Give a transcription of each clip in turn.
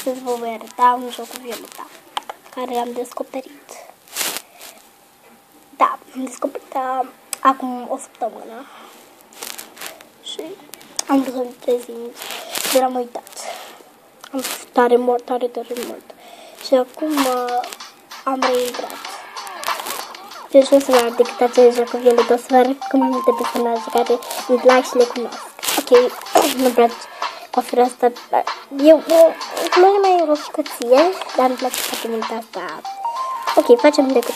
Astăzi vă voi arăta un joc cu Violeta, care l-am descoperit. Da, am descoperit acum o săptămână și am vrut să-l prezint, dar am uitat. Am fost tare mult. Și acum am reintrat. Deci nu o să vă arăt decât acest joc cu Violeta, o să vă arăt cu mai multe personaje care îmi plac și le cunosc. Ok, nu-mi place coafura asta, eu nu mai e roșcăție, dar îmi place foarte mult asta. Ok, facem decât.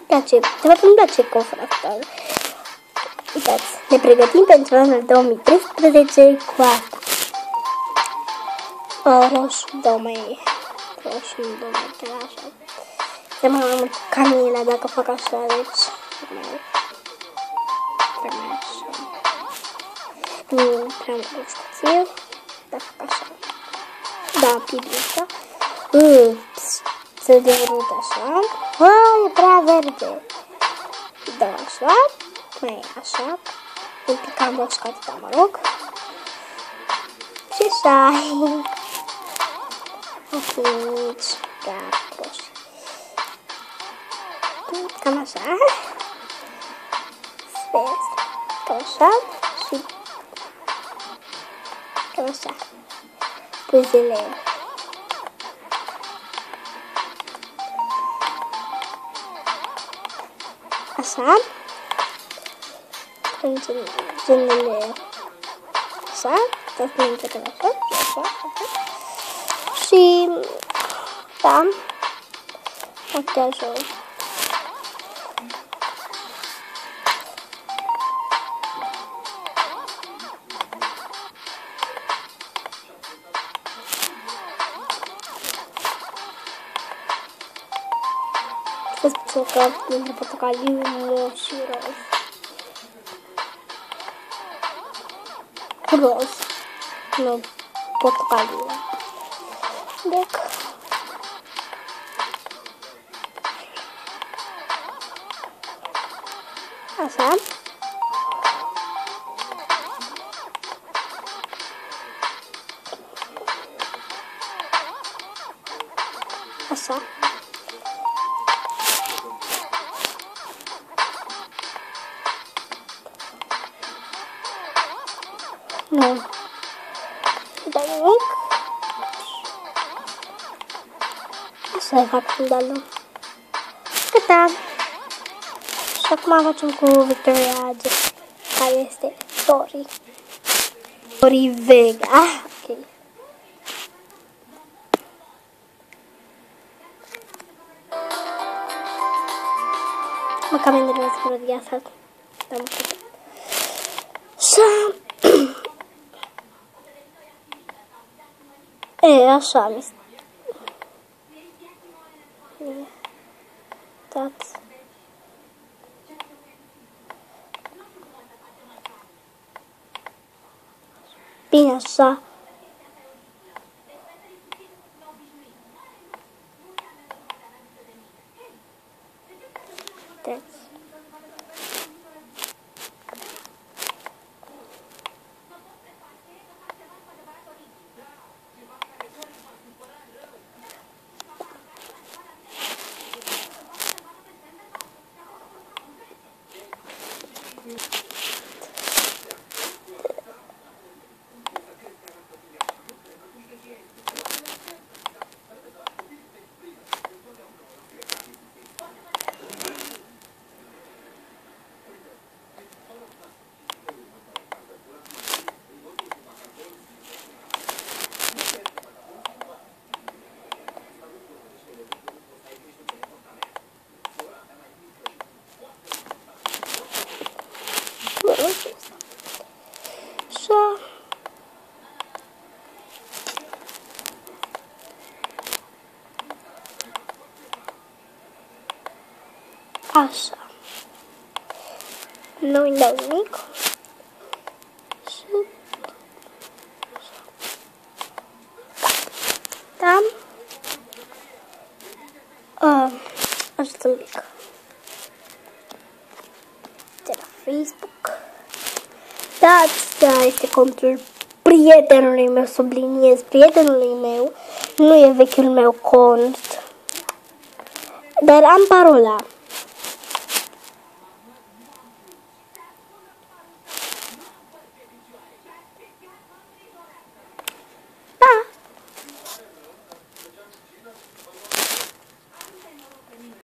De fapt îmi place coafura asta. Uitați, ne pregătim pentru anul 2013 cu asta. Roșu, nu mai chiar așa. Se mai mult Camila dacă fac așa, deci nu prea mult roșcuție, dar fac așa. Da, piblița. Se derut așa. E prea verde. Da, așa. Mai e așa. Un pic am roșcat, da, mă rog. Și așa. Atunci, chiar roșu. Cam așa. Sper. Cam așa. Și cam așa. Puzele. Așa. Genele. Așa. Să spunem că așa. Și da. Machiajul. Să spun că dintre portocaliu și roz. Roz. Nu, portocaliu. Deci. Așa. Așa. Nu. Dar nimic. Așa-i fac fundalul. Gata. Și acum facem cu Victoria, care este Tori. Tori Vega. Ok. Mă cam enervează melodia asta. Dar nu știu. Așa mi-s. Uitați. Bine așa. Uitați. Așa. Nu-i dau nimic. Și... Da. Ajută un pic. De la Facebook. Da, asta este contul prietenului meu, subliniez, prietenului meu, nu e vechiul meu cont. Dar am parola.